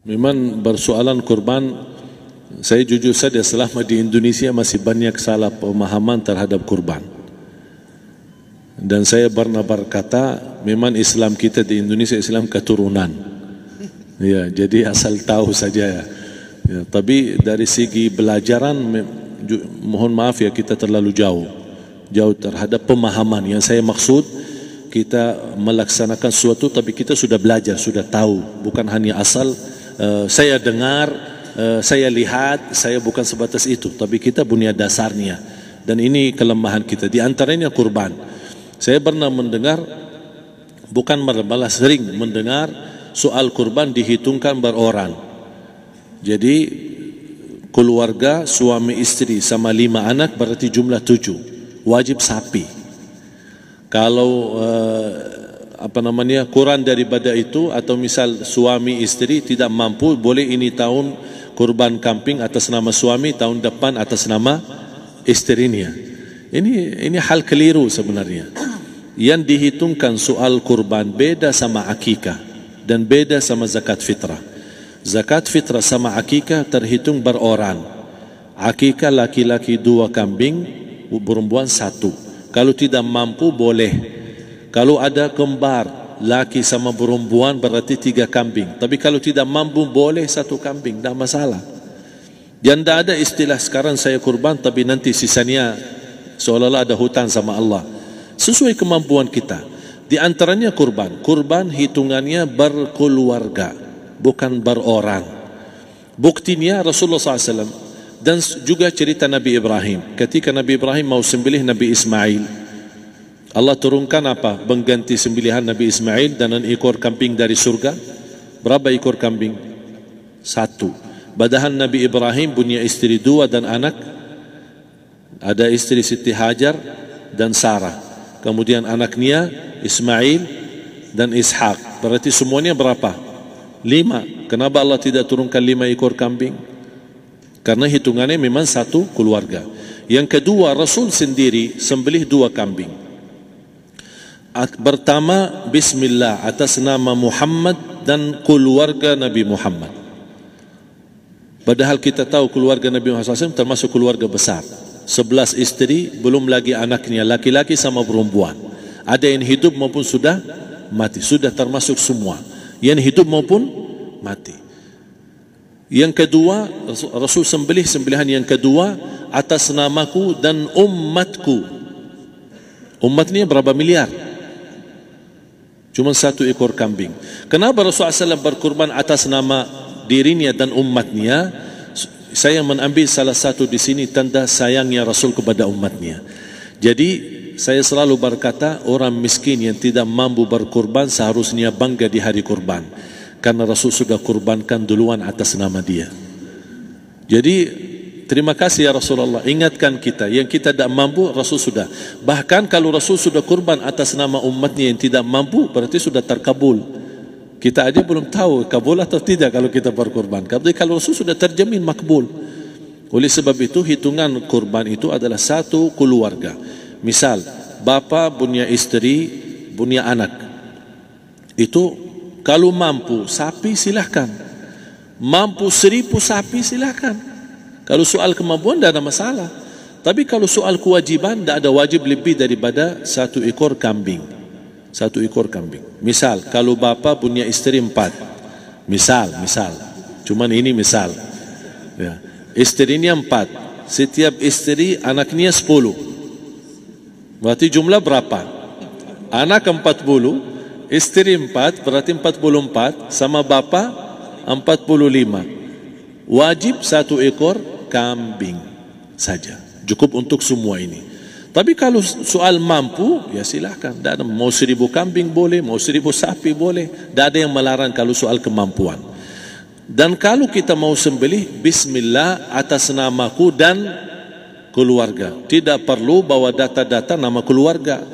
Memang bersoalan kurban, saya jujur saja selama di Indonesia masih banyak salah pemahaman terhadap kurban. Dan saya pernah berkata, memang Islam kita di Indonesia Islam keturunan. Ya, jadi asal tahu saja ya. Ya, tapi dari segi belajaran, mohon maaf ya, kita terlalu jauh terhadap pemahaman. Yang saya maksud, kita melaksanakan sesuatu tapi kita sudah belajar, sudah tahu, bukan hanya asal saya dengar, saya lihat, saya bukan sebatas itu, tapi kita punya dasarnya. Dan ini kelemahan kita, di antaranya kurban. Saya pernah mendengar, bukan malah sering mendengar soal kurban dihitungkan beroran. Jadi keluarga suami istri sama 5 anak berarti jumlah 7, wajib sapi. Kalau kurang daripada itu, atau misal suami istri tidak mampu, boleh ini tahun kurban kambing atas nama suami, tahun depan atas nama istrinya. Ini hal keliru sebenarnya. Yang dihitungkan soal kurban beda sama akikah dan beda sama zakat fitrah. Zakat fitrah sama akikah terhitung beroran. Akikah laki-laki 2 kambing, perempuan 1. Kalau tidak mampu boleh. Kalau ada kembar laki sama perempuan berarti 3 kambing. Tapi kalau tidak mampu boleh 1 kambing, tidak masalah. Dan tidak ada istilah sekarang saya kurban tapi nanti sisanya seolah-olah ada hutang sama Allah. Sesuai kemampuan kita. Di antaranya kurban. Kurban hitungannya berkeluarga, bukan beroran. Buktinya Rasulullah SAW dan juga cerita Nabi Ibrahim. Ketika Nabi Ibrahim mau sembelih Nabi Ismail, Allah turunkan apa? Mengganti sembelihan Nabi Ismail dengan ekor kambing dari surga. Berapa ekor kambing? 1. Padahal Nabi Ibrahim punya istri 2 dan anak. Ada istri Siti Hajar dan Sarah. Kemudian anaknya Ismail dan Ishak. Berarti semuanya berapa? 5. Kenapa Allah tidak turunkan 5 ekor kambing? Karena hitungannya memang 1 keluarga. Yang kedua, Rasul sendiri sembelih 2 kambing. Pertama, Bismillah atas nama Muhammad dan keluarga Nabi Muhammad. Padahal kita tahu keluarga Nabi Muhammad SAW termasuk keluarga besar. 11 istri, belum lagi anaknya, laki-laki sama perempuan. Ada yang hidup maupun sudah mati. Sudah termasuk semua. Yang hidup maupun mati. Yang kedua, Rasul sembelihan yang kedua atas namaku dan umatku. Umat ini berapa miliar? Cuma 1 ekor kambing. Kenapa Rasulullah SAW berkurban atas nama dirinya dan umatnya? Saya mengambil salah satu di sini tanda sayangnya Rasul kepada umatnya. Jadi saya selalu berkata, orang miskin yang tidak mampu berkurban seharusnya bangga di hari kurban, karena Rasul sudah kurbankan duluan atas nama dia. Jadi terima kasih ya Rasulullah, ingatkan kita. Yang kita tidak mampu, Rasul sudah. Bahkan kalau Rasul sudah kurban atas nama umatnya yang tidak mampu, berarti sudah terkabul. Kita aja belum tahu kabul atau tidak kalau kita berkurban. Tapi kalau Rasul sudah terjamin makbul. Oleh sebab itu, hitungan kurban itu adalah 1 keluarga. Misal, bapa punya istri, punya anak. Itu kalau mampu sapi silahkan. Mampu 1000 sapi silahkan. Kalau soal kemampuan tidak ada masalah. Tapi kalau soal kewajiban, tidak ada wajib lebih daripada 1 ekor kambing. 1 ekor kambing. Misal, kalau bapa punya istri 4. Misal. Cuman ini misal. Ya. Istrinya 4. Setiap istri anaknya 10. Berarti jumlah berapa? Anak 40, istri 4, berarti 44, sama bapa 45. Wajib 1 ekor kambing saja, cukup untuk semua ini. Tapi kalau soal mampu, ya silahkan. Mau 1000 kambing boleh, mau 1000 sapi boleh. Tidak ada yang melarang kalau soal kemampuan. Dan kalau kita mau sembelih, Bismillah atas namaku dan keluarga. Tidak perlu bawa data-data nama keluarga.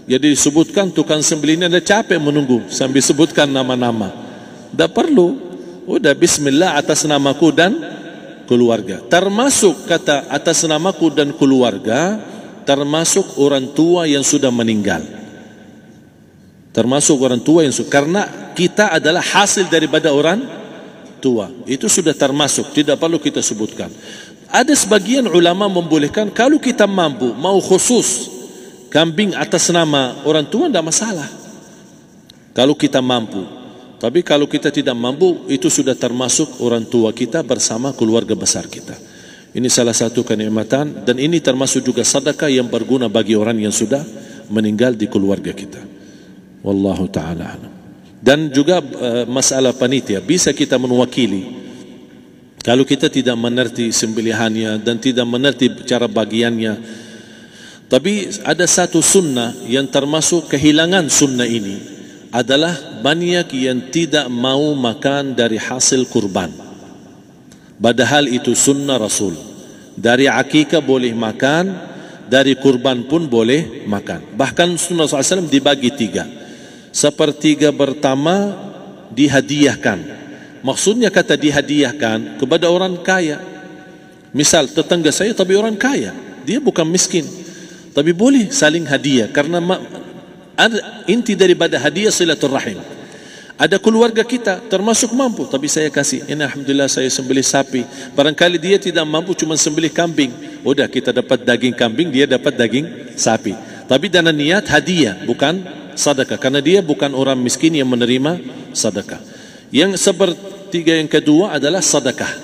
Jadi disebutkan tukang sembelihnya ada capek menunggu sambil sebutkan nama-nama. Tidak perlu. Udah Bismillah atas namaku dan keluarga. Termasuk kata atas namaku dan keluarga, termasuk orang tua yang sudah meninggal. Termasuk orang tua yang sudah, karena kita adalah hasil daripada orang tua. Itu sudah termasuk, tidak perlu kita sebutkan. Ada sebagian ulama membolehkan kalau kita mampu, mau khusus kambing atas nama orang tua, tidak masalah. Kalau kita mampu. Tapi kalau kita tidak mampu, itu sudah termasuk orang tua kita bersama keluarga besar kita. Ini salah satu kenikmatan, dan ini termasuk juga sedekah yang berguna bagi orang yang sudah meninggal di keluarga kita. Wallahu ta'ala alam. Dan juga masalah panitia, bisa kita mewakili. Kalau kita tidak mengerti sembelihannya dan tidak mengerti cara bagiannya. Tapi ada satu sunnah yang termasuk kehilangan sunnah ini, adalah banyak yang tidak mau makan dari hasil kurban. Padahal itu sunnah Rasul. Dari akikah boleh makan, dari kurban pun boleh makan. Bahkan sunnah SAW dibagi 3. Sepertiga pertama dihadiahkan. Maksudnya kata dihadiahkan kepada orang kaya. Misal tetangga saya tapi orang kaya, dia bukan miskin, tapi boleh saling hadiah. Karena inti daripada hadiah silaturrahim. Ada keluarga kita termasuk mampu, tapi saya kasih, ini alhamdulillah saya sembelih sapi. Barangkali dia tidak mampu, cuma sembelih kambing. Udah, kita dapat daging kambing, dia dapat daging sapi. Tapi dengan niat hadiah, bukan sedekah, karena dia bukan orang miskin yang menerima sedekah. Yang sepertiga yang kedua adalah sedekah.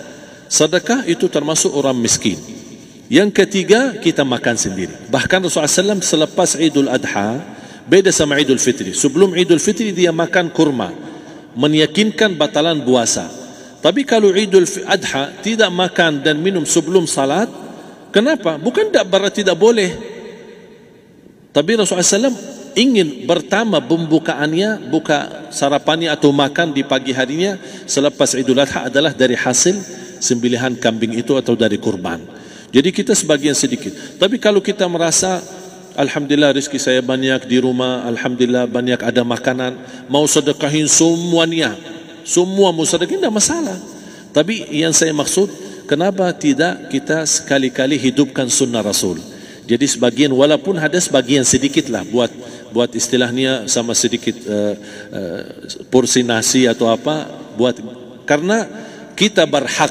Sedekah itu termasuk orang miskin. Yang ketiga, kita makan sendiri. Bahkan Rasulullah SAW selepas Idul Adha, beda sama Idul Fitri. Sebelum Idul Fitri dia makan kurma, meyakinkan batalan puasa. Tapi kalau Idul Adha tidak makan dan minum sebelum salat, kenapa? Bukan berarti tidak boleh. Tapi Rasulullah SAW ingin pertama pembukaannya, buka sarapannya atau makan di pagi harinya selepas Idul Adha adalah dari hasil sembelihan kambing itu atau dari kurban. Jadi kita sebagian sedikit. Tapi kalau kita merasa alhamdulillah rezeki saya banyak di rumah, alhamdulillah banyak ada makanan, mau sedekahin semuanya, semua mau sedekahin, tidak masalah. Tapi yang saya maksud, kenapa tidak kita sekali-kali hidupkan sunnah Rasul? Jadi sebagian, walaupun ada sebagian sedikit lah, buat istilahnya sama sedikit porsi nasi atau apa, karena kita berhak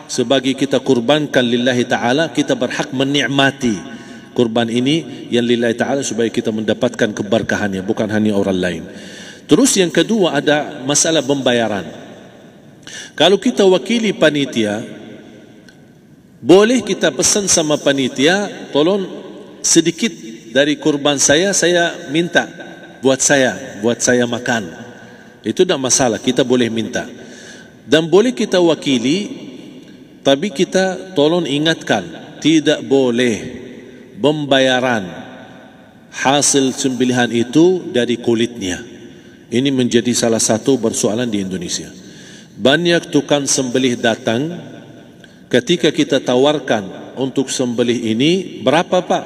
sebagai kita kurbankan lillahi ta'ala, kita berhak menikmati kurban ini yang lillahi ta'ala supaya kita mendapatkan keberkahannya, bukan hanya orang lain. Terus yang kedua ada masalah pembayaran. Kalau kita wakili panitia, boleh kita pesan sama panitia, tolong sedikit dari kurban saya minta buat saya makan. Itu tidak masalah, kita boleh minta. Dan boleh kita wakili, tapi kita tolong ingatkan, tidak boleh pembayaran hasil sembelihan itu dari kulitnya. Ini menjadi salah satu persoalan di Indonesia. Banyak tukang sembelih datang, ketika kita tawarkan untuk sembelih ini, berapa Pak?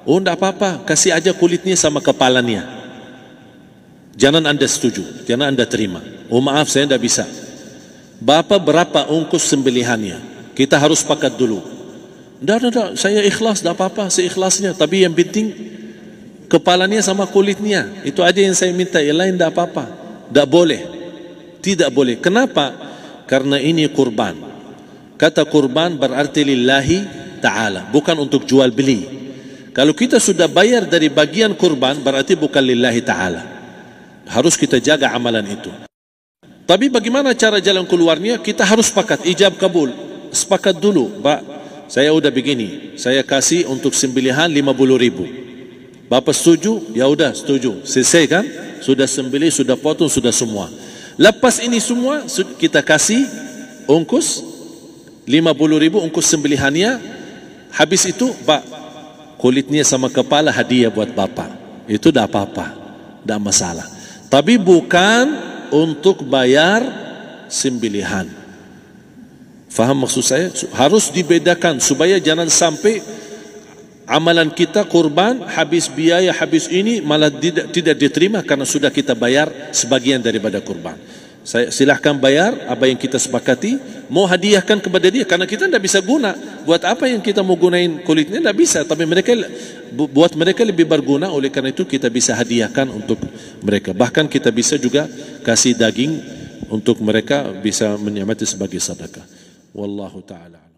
Oh tidak apa-apa, kasih aja kulitnya sama kepalanya. Jangan Anda setuju, jangan Anda terima. Oh maaf, saya tidak bisa. Bapak berapa ongkos sembelihannya? Kita harus sepakat dulu. Tidak, saya ikhlas, tidak apa-apa, seikhlasnya. Tapi yang penting kepalanya sama kulitnya. Itu aja yang saya minta, yang lain tidak apa-apa. Tidak boleh. Tidak boleh. Kenapa? Karena ini kurban. Kata kurban berarti lillahi ta'ala, bukan untuk jual beli. Kalau kita sudah bayar dari bagian kurban, berarti bukan lillahi ta'ala. Harus kita jaga amalan itu. Tapi bagaimana cara jalan keluarnya? Kita harus sepakat, ijab kabul. Sepakat dulu, Pak, saya udah begini, saya kasih untuk sembelihan 50.000. Bapak setuju? Ya udah setuju. Selesai kan? Sudah sembelih, sudah potong, sudah semua. Lepas ini semua kita kasih ongkos 50.000 ongkos sembelihannya. Habis itu, Pak, kulitnya sama kepala hadiah buat Bapak. Itu dah apa-apa, dah masalah. Tapi bukan untuk bayar sembelihan. Faham maksud saya? Harus dibedakan supaya jangan sampai amalan kita kurban habis biaya, habis ini malah tidak diterima karena sudah kita bayar sebagian daripada kurban. Saya silahkan bayar apa yang kita sepakati, mau hadiahkan kepada dia karena kita tidak bisa guna. Buat apa yang kita mau gunain kulitnya, tidak bisa. Tapi mereka, buat mereka lebih berguna, oleh karena itu kita bisa hadiahkan untuk mereka. Bahkan kita bisa juga kasih daging untuk mereka bisa menikmati sebagai sedekah. Wallahu taala.